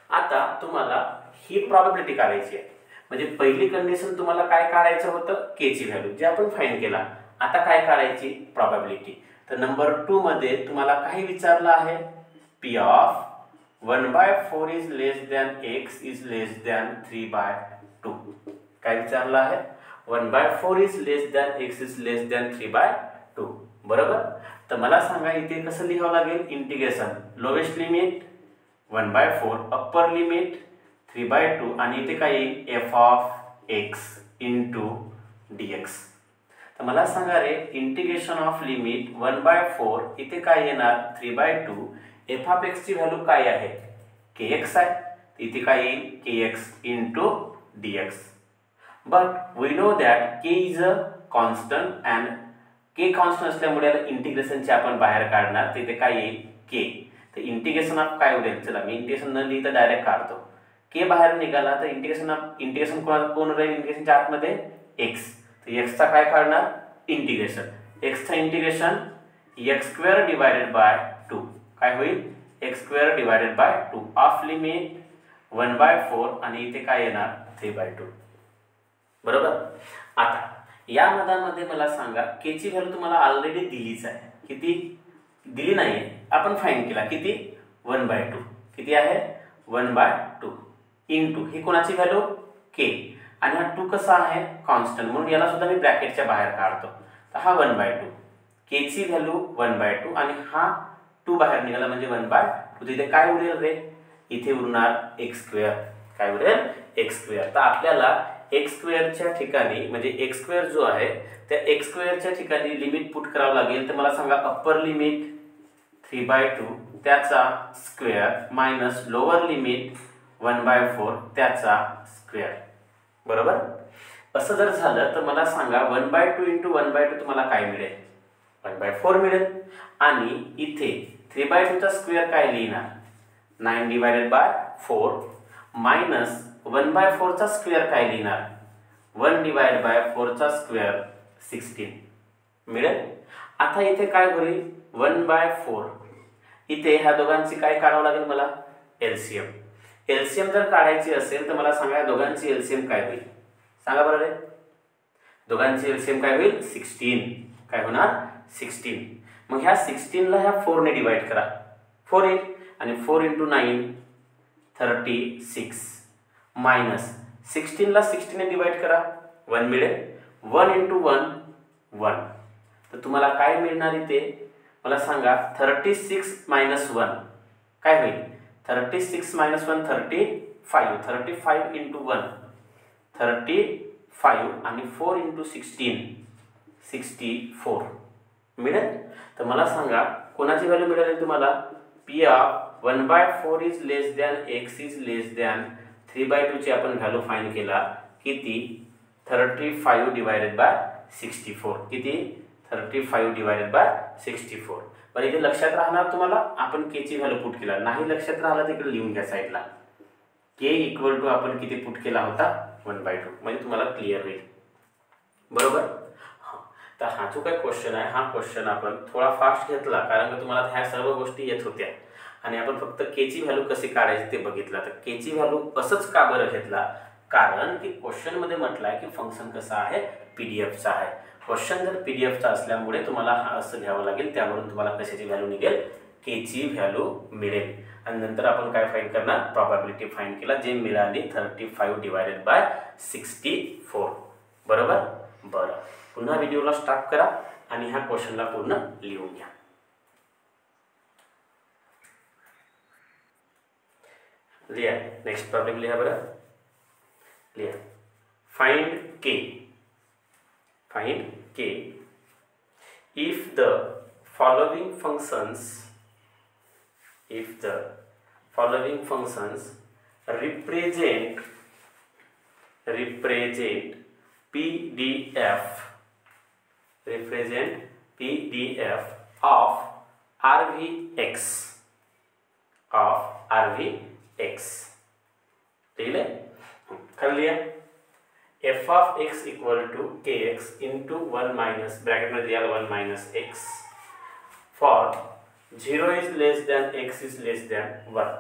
आता तुम्हाला ही प्रोबॅबिलिटी काढायची आहे, म्हणजे पहिली कंडिशन तुम्हाला काय काढायचं होतं k ची व्हॅल्यू जे आपण फाइंड केला. आता काय काढायची प्रोबॅबिलिटी. तर नंबर 2 मध्ये तुम्हाला काय विचारलं आहे p of 1/4 is less than x is less than 3/2. काय विचारलं आहे 1/4 is less than x is less than 3/2. बरोबर. तर मला सांगा इथे कसं लिहावं लागेल integration lowest limit 1/4 upper limit 3/2 आणि इथे काय येईल f of x into dx. तर मला सांगा रे इंटिग्रेशन ऑफ लिमिट 1/4 इथे काय येणार 3/2, f ऑफ x ची व्हॅल्यू काय आहे kx आहे, इथे काय येईल kx into dx. But we know that k is a constant and k constant असल्यामुळे याला इंटिग्रेशनचे आपण बाहेर काढणार, तिथे काय येईल k. तर इंटिग्रेशन ऑफ काय होईल, चला मी इंटिग्रेशन न लिहिता डायरेक्ट काढतो. k बाहेर निघाला तर इंटिग्रेशन कोण राहील इंटिग्रेशनच्या आतमध्ये x. तर x चा काय काढणार इंटिग्रेशन, x चा integration x square divided by 2 काय होईल x square divided by 2 of limit 1/4 आणि इथे काय येणार 3/2. बरोबर. आता या मधामध्ये मला सांगा k ची व्हॅल्यू तुम्हाला ऑलरेडी दिलीच आहे, किती दिली नाहीये, आपण फाइंड केला किती 1/2. किती आहे 1/2 इंटू ही कोणाची व्हॅल्यू k आणि हा 2 कसा आहे कॉन्स्टंट म्हणून याला सुद्धा मी ब्रॅकेटच्या बाहेर काढतो. तर हा 1/2 k ची व्हॅल्यू 1/2 आणि हा 2 बाहेर निघाला म्हणजे 1/2. तिथे काय उरेल रे इथे उरणार x स्क्वेअर. काय उरेल x स्क्वेअर. तर आपल्याला x स्क्वेअरच्या ठिकाणी म्हणजे x स्क्वेअर जो आहे त्या x स्क्वेअरच्या ठिकाणी लिमिट पुट करावं लागेल. तर मला सांगा अप्पर लिमिट 3/2 त्याचा स्क्वेअर मायनस लोअर लिमिट 1/4 त्याचा स्क्वेअर. बरोबर. असं जर झालं तर मला सांगा 1/2 इंटू 1/2 तुम्हाला काय मिळेल 1/4 मिळेल आणि इथे 3/2 चा स्क्वेअर काय लिहिणार 9 डिवायडेड बाय 4 मायनस 1/4 चा स्क्वेअर काय लिहिणार 1 डिवाइड बाय 4 चा स्क्वेअर 16 मिळेल. आता इथे काय होईल 1/4 इथे ह्या दोघांची काय काढावं लागेल मला एलसीएम. एलसीएम जर काढायची असेल तर मला सांगा दोघांची एलसीएम काय होईल सांगा बरं रे. दोघांची एलसीएम काय होईल 16. काय होणार 16. मग ह्या 16 ला ह्या 4 ने डिवाइड करा 4 येईल आणि 4 इंटू 9 36 मायनस 16 ला 16 ने डिवाइड करा 1 मिळेल. 1 इंटू 1 1. तर तुम्हाला काय मिळणार इथे मला सांगा 36 मायनस 1 काय होईल 36 मायनस 1 35. 35 इंटू 1 35 आणि 4 इंटू 16 64 मिळेल. तर मला सांगा कोणाची व्हॅल्यू मिळाली तुम्हाला p of 1/4 is less than x is less than 3/2 ची आपण व्हॅल्यू फाइंड केला किती 35 डिवायडेड बाय 64. किती 35 डिवायडेड बाय 64. पण इथे लक्षात राहणार तुम्हाला आपण k ची व्हॅल्यू पुट केला नाही लक्षात राहिला तिकडे लिहून घ्या साइडला k इक्वल टू आपण किती पुट केला होता 1/2 म्हणजे तुम्हाला क्लिअर होईल. बरोबर. तर हा जो काय क्वेश्चन आहे हा क्वेश्चन आपण थोडा फास्ट घेतला कारण की तुम्हाला ह्या सर्व गोष्टी येत होत्या आणि आपण फक्त k ची व्हॅल्यू कशी काढायची ते बघितलं. तर k ची व्हॅल्यू असंच का बरं घेतला कारण की क्वेश्चन मध्ये म्हटलंय की फंक्शन कसं आहे पीडीएफ चा आहे. क्वेश्चन जर पीडीएफ चा असल्यामुळे तुम्हाला हा असं घ्यावं लागेल त्यावरून तुम्हाला कशाची व्हॅल्यू निघेल के ची व्हॅल्यू मिळेल आणि नंतर आपण काय फाइंड करणार, प्रोबॅबिलिटी फाइंड केला, जे मिळाली 35 डिवायडेड बाय 64. बरोबर. बरं, पुन्हा व्हिडिओला स्टॉप करा आणि ह्या क्वेश्चनला पूर्ण लिहून घ्या. लिहा. नेक्स्ट प्रॉब्लेम लिहा बरं. लिहा. Find K. Find K if the following functions represent PDF of RVX. ठीक है, कर लिया. f of x equal to kx into 1 minus bracket में दिया 1 minus x for 0 is less than x is less than 1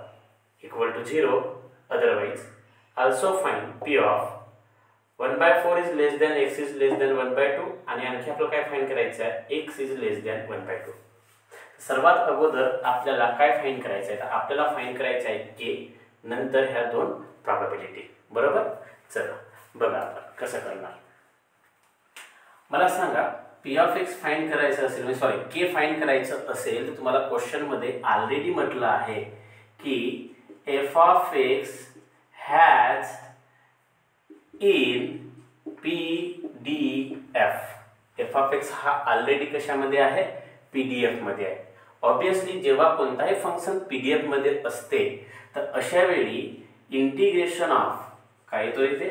equal to 0. Otherwise also find p of 1 by 4 is less than x is less than 1 by 2 आणि आणखी आपल्याला काय find करायचं आहे, x is less than 1 by 2. सर्वात अगोदर आपल्याला काय फाइंड करायचं आहे, तर आपल्याला फाइंड करायचं आहे k, नंतर ह्या दोन प्रोबॅबिलिटी. बरोबर. चला बघा आपण कसं करणार. मला सांगा पी ऑफ एक्स फाइंड करायचं असेल, म्हणजे सॉरी के फाइंड करायचं असेल तर तुम्हाला क्वेश्चन मध्ये ऑलरेडी म्हटलं आहे की F of x has in PDF. F of x हा ऑलरेडी कशामध्ये आहे, PDF मध्ये आहे. ऑब्वियसली जेव्हा कोणताही फंक्शन PDF मध्ये असते तर अशा वेळी इंटिग्रेशन ऑफ काय येतो इथे,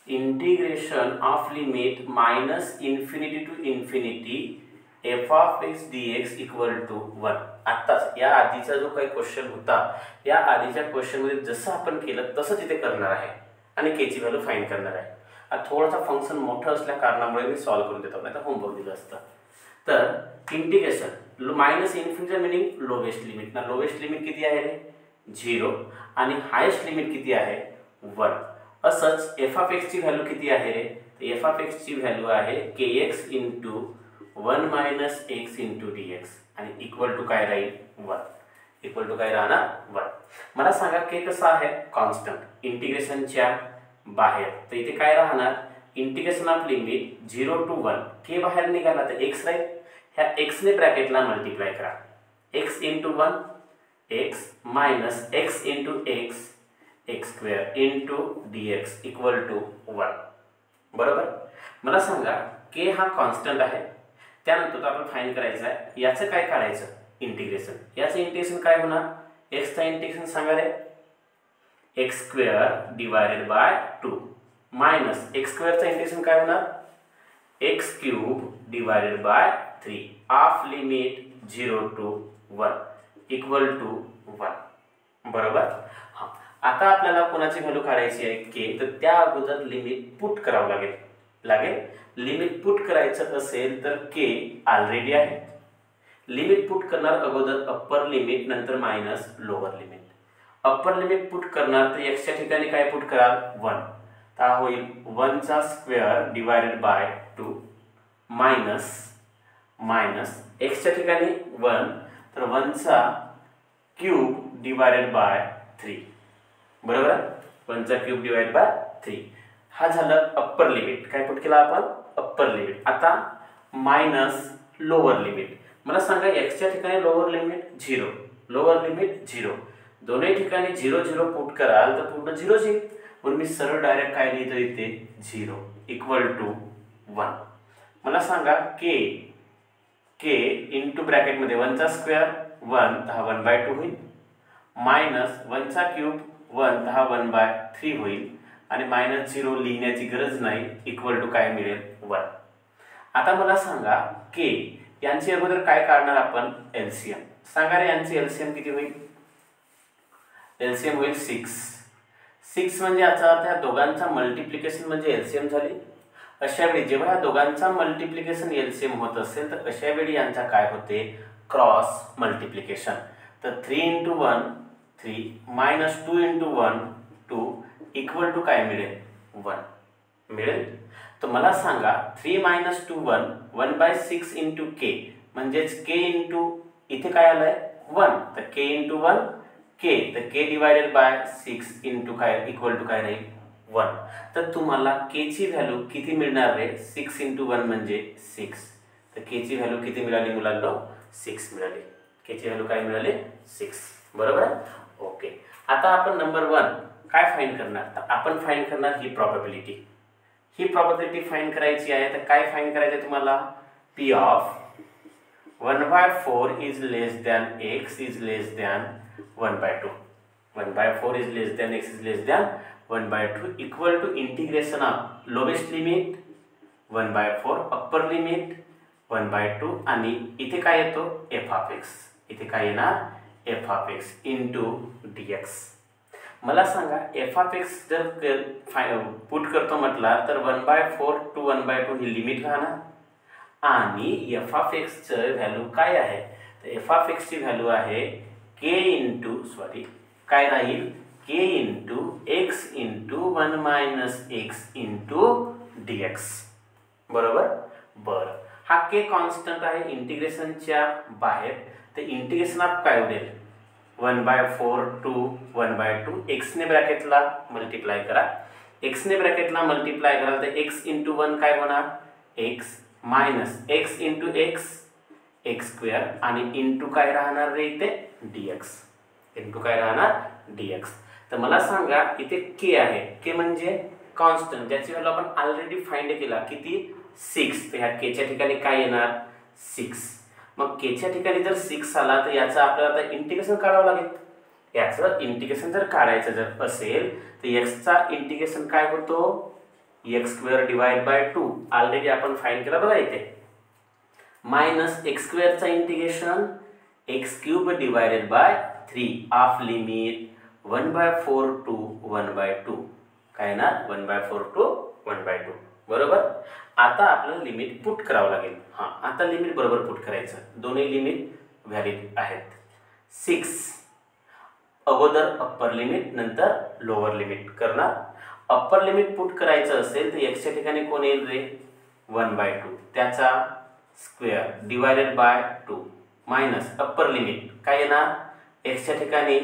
integration of limit minus infinity to infinity f of x d x equal to 1. आत्ताच या आधीचा जो काही क्वेश्चन होता, या आधीच्या क्वेश्चन मध्ये जसं आपण केलं तसंच इथे करणार आहे आणि के ची व्हॅल्यू फाइंड करणार आहे. आता थोडासा फंक्शन मोठं असल्या कारणामुळे मी सॉल्व्ह करून देतो, नाही तर होमवर्क दिलं असतं. तर integration minus infinity meaning lowest limit. ना लोवेस्ट लिमिट किती आहे रे, 0 आणि हायेस्ट लिमिट किती आहे, 1. असंच एफ ऑफ एक्स ची व्हॅल्यू किती आहे रे, तर एफ ऑफ एक्स ची व्हॅल्यू आहे kx into 1 minus x into dx आणि इक्वल टू काय राहील, 1. इक्वल टू काय राहणार, 1. मला सांगा के कसा आहे, कॉन्स्टंट इंटिग्रेशनच्या बाहेर, तर इथे काय राहणार, integration of limit 0 to 1. K बाहेर निघाला तर x राहील, ह्या x ने ब्रॅकेटला मल्टिप्लाय करा, x into 1 x minus x into x x square into dx equal to 1. बरोबर. मला सांगा k हा कॉन्स्टंट आहे, त्यानंतर आपण फाइंड करायचं आहे याचं काय काढायचं, इंटिग्रेशन. याचं इंटिग्रेशन काय होणार, x चा इंटिग्रेशन सांगा रे, x square divided by 2 minus x square चा इंटिग्रेशन काय होणार, x cube divided by 3 of limit 0 to 1 equal to 1. बरोबर. हां, आता आपल्याला कोणाची व्हॅल्यू काढायची आहे के, तर त्या अगोदर लिमिट पुट करावं लागेल. लिमिट पुट करायचं असेल तर के ऑलरेडी आहे. लिमिट पुट करणार अगोदर अप्पर लिमिट, नंतर minus lower limit. Upper limit put करणार तर x च्या ठिकाणी काय पुट कराल, 1. तर होईल 1 चा square divided by 2 minus x च्या ठिकाणी 1, तर 1 चा क्यूब डिवायडेड बाय 3. बरोबर. 1 चा क्यूब डिवाइड बाय 3. हा झालं अप्पर लिमिट. काय पुट केला आपण, अप्पर लिमिट. आता मायनस लोअर लिमिट. मला सांगा x च्या ठिकाणी लोअर लिमिट 0, लोअर लिमिट 0, दोन्ही ठिकाणी 0 0 पुट कराल तर पूर्ण 0 येईल. म्हणून मी सरळ डायरेक्ट काय लिहितो इथे, 0 इक्वल टू 1. मला सांगा के इंटू ब्रॅकेट मध्ये 1 चा स्क्वेअर 1 तर 1/2 होईल, मायनस 1 चा क्यूब 1 तर 1/3 होईल आणि मायनस 0 लिहिण्याची गरज नाही, इक्वल टू काय मिळेल, 1. आता मला सांगा के यांची अगोदर काय काढणार आपण, एलसीएम. सांगा रे यांची एलसीएम किती होईल, एलसीएम होईल 6 म्हणजे याचा अर्थ या दोघांचा मल्टिप्लिकेशन म्हणजे एलसीएम झाली. अशा वेळी जेव्हा या दोघांचा मल्टिप्लिकेशन एलसीएम होत असेल तर अशा वेळी यांचा काय होते, क्रॉस मल्टिप्लिकेशन. तर 3 × 1 3 मायनस 2 × 1 2 इक्वल टू काय मिळेल, 1 मिळेल. तर मला सांगा 3 - 2 1 1/6 × k म्हणजेच k इंटू इथे काय आलंय 1, तर के इंटू 1 के, तर के डिवायडेड बाय 6 इंटू काय इक्वल टू काय राहील 1. तर तुम्हाला के ची व्हॅल्यू किती मिळणार रे 6 इंटू 1 म्हणजे 6. तर के ची व्हॅल्यू किती मिळाली मुलांनो 6 मिळाली. के ची व्हॅल्यू काय मिळाली 6. बरोबर आहे. ओके. आता आपण नंबर 1 काय फाइंड करणार, तर आपण फाइंड करणार ही प्रोबॅबिलिटी. ही प्रोबॅबिलिटी फाइंड करायची आहे. तर काय फाइंड करायचं आहे तुम्हाला, P of 1/4 is less than x is less than 1/2. 1/4 is less than x is less than 1/2 equal to integration of lowest limit 1/4 upper limit 1/2 आणि इथे काय येतो f of x. इथे काय येणार f of x into dx. मला सांगा f of x जर पुट करतो म्हटला तर 1/4 to 1/2 ही लिमिट राहणार आणि f of x चे व्हॅल्यू काय आहे, तर f of x ची व्हॅल्यू आहे k इंटू काय राहील k into x into 1 minus x into dx. बरोबर. बरं, हा k कॉन्स्टंट आहे इंटिग्रेशनच्या बाहेर. तर इंटिग्रेशन ऑफ काय होईल 1/4 टू 1/2 x ने ब्रॅकेटला मल्टिप्लाय करा. x ने ब्रॅकेटला मल्टिप्लाय कराल तर x इंटू 1 काय होणार x minus x into x square आणि इंटू काय राहणार रे इथे dx. इंटू काय राहणार dx. तर मला सांगा इथे k आहे, k म्हणजे कॉन्स्टंट ज्याची व्हॅल्यू आपण ऑलरेडी फाइंड केला किती 6. तर ह्या k च्या ठिकाणी काय येणार 6. मग k च्या ठिकाणी जर 6 आला तर याचं आपल्याला आता इंटिग्रेशन काढावं लागेल. याचं इंटिग्रेशन जर काढायचं जर असेल तर x चा इंटिग्रेशन काय होतो x square divide by 2 already आपण फाइंड केला बघा इथे मायनस x स्क्वेअर चा integration x cube divided by 3 of limit 1/4 to 1/2 काय ना 1/4 टू 1/2. बरोबर. आता आपल्याला लिमिट पुट करावं लागेल. हां, आता लिमिट बरोबर पुट करायचं. दोन्ही लिमिट व्हॅलिड आहेत. 6 अगोदर अप्पर लिमिट नंतर लोअर लिमिट करणार. अप्पर लिमिट पुट करायचं असेल तर x च्या ठिकाणी कोण येईल रे 1/2 त्याचा square divided by 2 minus upper limit काय येणार x च्या ठिकाणी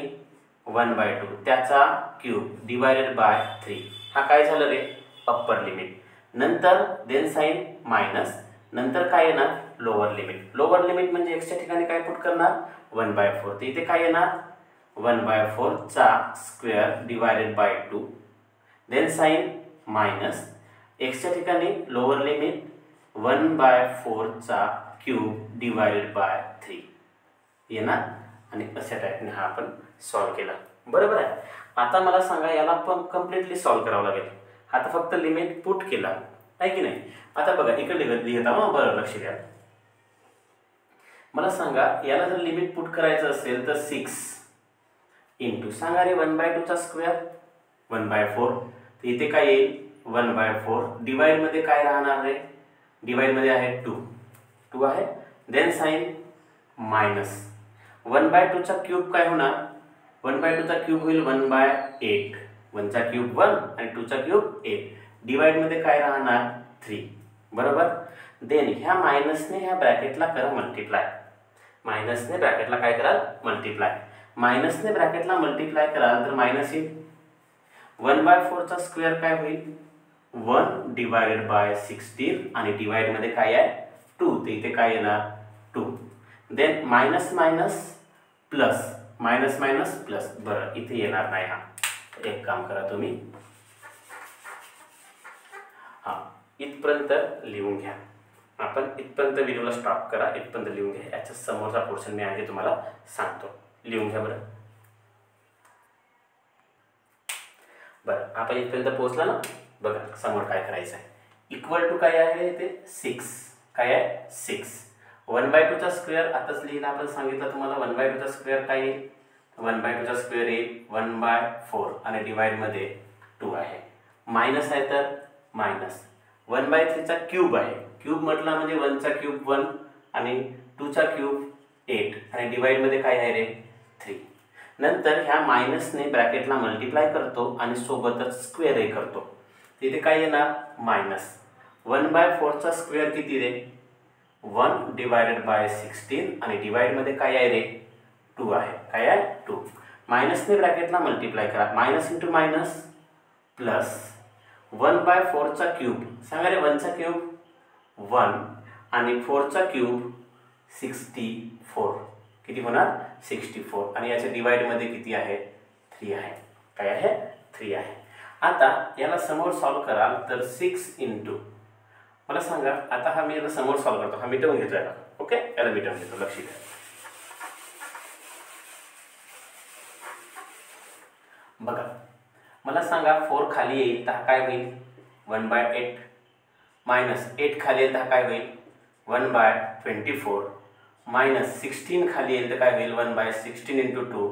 1/2 त्याचा क्यूब डिवायडेड बाय 3. हा काय झालं रे अप्पर लिमिट. नंतर देन साइन मायनस नंतर काय येणार लोअर लिमिट. लोअर लिमिट म्हणजे x च्या ठिकाणी काय पुट करणार 1/4. तर इथे काय येणार 1/4 चा square divided by 2 then sign minus x च्या ठिकाणी लोअर लिमिट 1/4 चा क्यूब डिवायडेड बाय 3 येणार आणि अशा टाइपने हा आपण सॉल्व केला. बरोबर आहे. आता मला सांगा याला पण कम्प्लीटली सॉल्व करावं लागेल. आता फक्त लिमिट पुट केला आहे की नाही. आता बघा इकडे लिहिता मग बरं लक्ष द्या. मला सांगा याला जर लिमिट पुट करायचं असेल तर 6 इंटू सांगा रे 1/2 चा स्क्वेअर 1/4. तर इथे काय येईल 1/4 डिवाइड मध्ये काय राहणार रे डिवाइड मध्ये आहे 2 आहे देन साइन मायनस 1/2 चा क्यूब काय होणार 1/2 चा क्यूब होईल 1/8. 1 चा क्यूब 1 आणि 2 चा क्यूब 8 डिवाइड मध्ये काय राहणार 3. बरोबर. देन ह्या मायनसने ह्या ब्रॅकेटला करा मल्टिप्लाय. मायनसने ब्रॅकेटला काय कराल मल्टिप्लाय. मायनसने ब्रॅकेटला मल्टिप्लाय कराल तर मायनस येईल 1/4 चा स्क्वेअर काय होईल 1 डिवायडेड बाय 16 आणि डिवाइड मध्ये काय आहे 2. तर इथे काय येणार 2. Then minus minus plus minus minus plus. बरं इथे येणार नाही. हा एक काम करा तुम्ही हां इथपर्यंत लिहून घ्या. आपण इथपर्यंत व्हिडिओला स्टॉप करा. इथपर्यंत लिहून घ्या. याच्या समोरचा पोर्शन मी आहे तुम्हाला सांगतो. लिहून घ्या बरं. बरं आपण इथपर्यंत पोहोचला ना. बघा समोर काय करायचं आहे. इक्वल टू काय आहे ते 6 काय आहे 6. 1/2 चा स्क्वेअर आताच लिहिला आपण सांगितलं तुम्हाला 1/2 चा स्क्वेअर काय येईल 1/2 चा स्क्वेअर येईल 1/4 आणि डिवाइड मध्ये 2 आहे. मायनस आहे तर मायनस 1/3 चा क्यूब आहे. क्यूब म्हटला म्हणजे 1 चा क्यूब 1 आणि 2 चा क्यूब 8 आणि डिवाइड मध्ये काय आहे रे 3. नंतर ह्या मायनसने ब्रॅकेटला मल्टिप्लाय करतो आणि सोबतच स्क्वेअरही करतो. तिथे काय येणार मायनस 1/4 चा स्क्वेअर किती रे 1 डिवायडेड बाय 16 आणि डिवाइड मध्ये काय आहे रे 2 आहे. काय आहे 2. मायनसने ब्रॅकेटला मल्टिप्लाय करा. मायनस इंटू मायनस प्लस 1/4 चा क्यूब. सांगा रे 1 चा क्यूब 1 आणि 4 चा क्यूब 64. किती होणार 64 आणि याच्या डिवाइडमध्ये किती आहे 3 आहे. काय आहे 3 आहे. आता याला समोर सॉल्व कराल तर 6 इंटू मला सांगा. आता हा मी याला समोर सॉल्व करतो. हा मिटवून घेतो याला. ओके याला मिटवून घेतो. लक्ष द्या. बघा मला सांगा 4 खाली येईल तर काय होईल 1/8 मायनस 8 खाली येईल तर काय होईल 1/24 मायनस 16 खाली येईल तर काय होईल 1/16 इंटू 2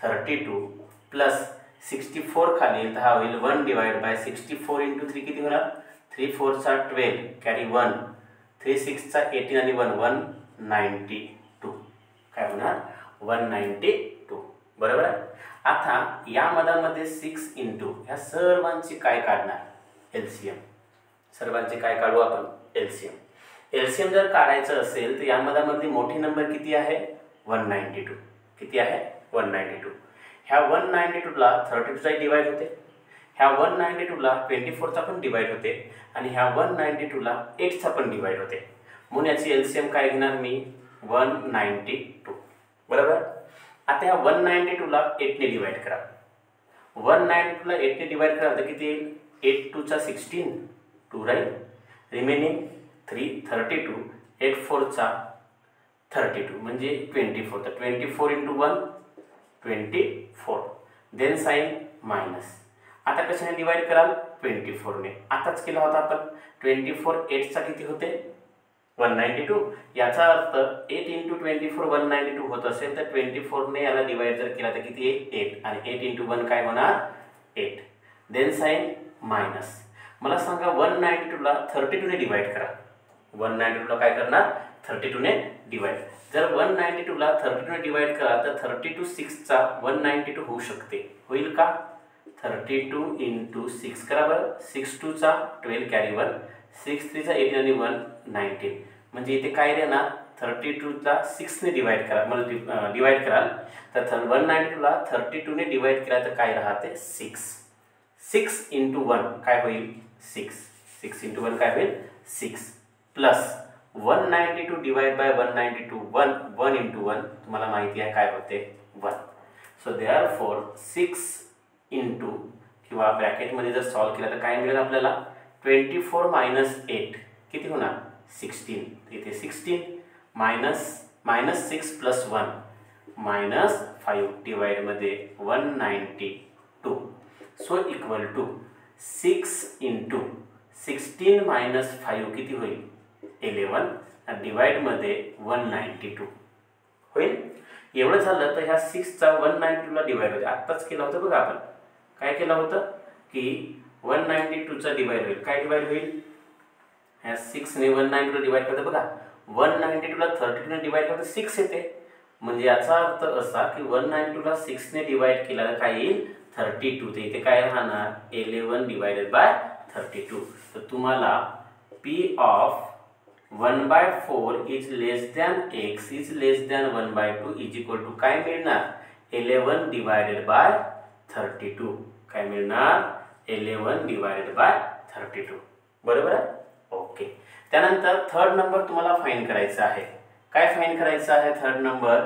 32 प्लस 64 खाली येईल तर हा होईल 1/64 इंटू 3 किती होणार 3 4 चा 12 कॅरी 1 3 6 चा 18 आणि 1 192. काय होणार 192. बरोबर आहे. आता या मधामध्ये 6 इंटू ह्या सर्वांची काय काढणार एलसीएम. सर्वांचे काय काढू आपण एलसीएम. एलसीएम जर काढायचं असेल तर या मधामध्ये मोठी नंबर किती आहे 192. किती आहे 192. ह्या 192 ला 32 चा डिवाइड होते. ह्या 192 ला 24 चा पण डिवाइड होते आणि ह्या 192 ला 8 चा पण डिवाइड होते. म्हणून याची एलसीएम काय घेणार मी 192. बरोबर. आता ह्या 192 ला 8 ने डिवाइड करा. 192 ला 8 ने डिवाइड करा तर किती येईल 8 2 चा 16 2 राहील. रिमेनिंग 3 32 8 4 चा 32 म्हणजे 24. तर 24 इंटू 1 24. Then sign minus. आता कशाने डिवाइड कराल 24 ने. आताच केला होता आपण. 24 8 चा किती होते 192. याचा अर्थ 8 इंटू 24 192 होत असेल तर 24 ने याला डिवाइड जर केला तर किती येईल 8 आणि 8 इंटू 1 काय होणार 8. Then sign minus. मला सांगा 192 ला 32 ने डिवाइड करा. 192 ला काय करणार 32 ने डिवाइड. जर 192 ला 32 ने डिवाइड करा तर 32 6 चा 192 होऊ शकते. होईल का 32 इंटू 6 करा बरं. 6 2 चा 12 कॅरी 1 6 3 चा 18 आणि 1 19. म्हणजे इथे काय देणार 32 ला 6 ने डिवाइड करा. मला डिवाइड कराल तर 192 ला 32 ने डिवाइड केला तर काय राहते 6. 6 इंटू 1 काय होईल 6. 6 इंटू 1 काय होईल 6 प्लस 192 डिवाइड बाय 192 1 इंटू 1 तुम्हाला माहिती आहे काय होते 1. सो देअरफॉर 6 इंटू किंवा ब्रॅकेटमध्ये जर सॉल्व केला तर काय मिळेल आपल्याला 24 मायनस 8 किती होणार 16. इथे 16 मायनस 6 प्लस 1 मायनस 5 डिवाइड मध्ये 192. So equal to 6 into 16 minus 5 किती होईल 11 आणि डिवाइड मध्ये 192 होईल. एवढं झालं तर ह्या 6 चा 192 ला डिवाइड होते. आत्ताच केलं होतं बघा आपण. काय केलं होतं की 192 चा डिवाइड होईल. काय डिवाइड होईल ह्या 6 ने 192 ला डिवाइड करते बघा. 192 ला 32 ने डिवाइड करते 6 येते. म्हणजे याचा अर्थ असा की 192 ला 6 ने डिवाइड केला तर काय येईल 32. तर इथे काय राहणार 11 डिवाइडेड बाय 32. तर तुम्हाला P of 1/4 is less than x is less than 1/2 is equal to काय मिळणार 11 डिवाइडेड बाय 32. काय मिळणार 11 डिवाइडेड बाय 32. बरोबर आहे. ओके. त्यानंतर थर्ड नंबर तुम्हाला फाइंड करायचा आहे. काय फाइंड करायचं आहे third number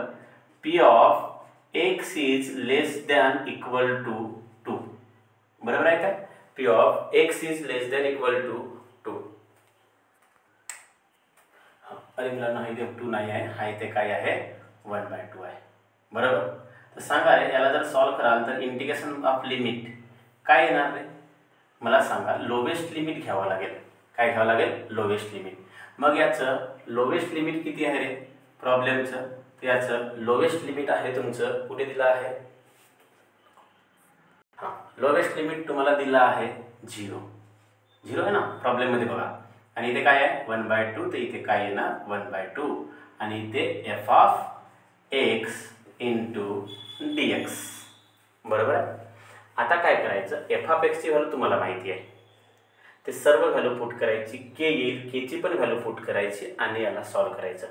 P of x is less than equal to 2. बरोबर आहे का P of x is less than equal to 2. अरे मुलांना इथे 2 नाही आहे. हा इथे काय आहे 1/2 आहे. बरोबर. तर सांगा रे याला जर सॉल्व कराल तर इंटिग्रेशन ऑफ लिमिट काय येणार रे मला सांगा. लोवेस्ट लिमिट घ्यावं लागेल. काय घ्यावं लागेल लोवेस्ट लिमिट. मग याचं लोवेस्ट लिमिट किती आहे रे प्रॉब्लेमचं. तर याचं लोवेस्ट लिमिट आहे तुमचं कुठे दिलं आहे हां लोवेस्ट लिमिट तुम्हाला दिलं आहे 0 आहे ना प्रॉब्लेममध्ये बघा. आणि इथे काय आहे 1/2. तर इथे काय येणार 1/2 आणि इथे f of x into dx. बरोबर आहे. आता काय करायचं f ऑफ x ची व्हॅल्यू तुम्हाला माहिती आहे. ते सर्व व्हॅल्यू पुट करायची. k येईल k ची पण व्हॅल्यू पुट करायची आणि याला सॉल्व करायचं.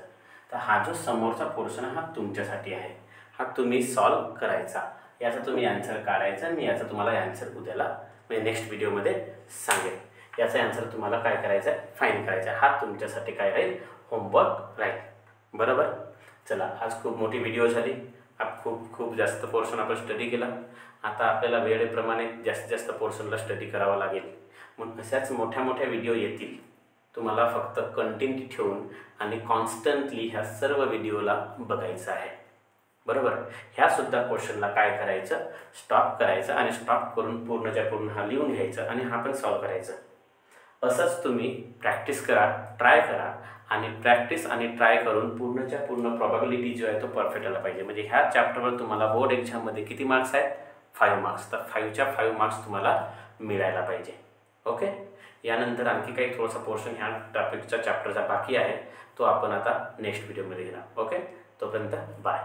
तर हा जो समोरचा पोर्शन हा तुमच्यासाठी आहे. हा तुम्ही सॉल्व करायचा, याचा तुम्ही आन्सर काढायचा. मी याचा तुम्हाला आन्सर उद्याला म्हणजे नेक्स्ट व्हिडिओमध्ये सांगेन. याचा आन्सर तुम्हाला काय करायचं आहे, फाईंड करायचा. हा तुमच्यासाठी काय राहील, होमवर्क राहील. बरोबर. चला, आज खूप मोठी व्हिडिओ झाली. खूप जास्त पोर्शन आपण स्टडी केला. आता आपल्याला वेळेप्रमाणे जास्तीत जास्त पोर्शनला स्टडी करावा लागेल. मग अशाच मोठ्या मोठ्या व्हिडिओ येतील. तुम्हाला फक्त कंटिन्यू ठेवून आणि कॉन्स्टंटली ह्या सर्व व्हिडिओला बघायचं आहे. बरोबर. ह्यासुद्धा क्वेश्चनला काय करायचं, स्टॉप करायचं आणि स्टॉप करून पूर्णच्या पूर्ण हा लिहून घ्यायचं आणि हा पण सॉल्व करायचं. असंच तुम्ही प्रॅक्टिस करा, ट्राय करा आणि प्रॅक्टिस आणि ट्राय करून पूर्णच्या पूर्ण प्रॉबॅबिलिटी जो आहे तो परफेक्ट आला पाहिजे. म्हणजे ह्या चॅप्टरवर तुम्हाला बोर्ड एक्झाममध्ये किती मार्क्स आहेत, 5 मार्क्स. तर 5च्या 5 मार्क्स तुम्हाला मिळायला पाहिजे. ओके. यानंतर आणखी काही थोडासा पोर्शन ह्या टॉपिकच्या चॅप्टरचा बाकी आहे, तो आपण आता नेक्स्ट व्हिडिओमध्ये घेणार. ओके. तोपर्यंत बाय.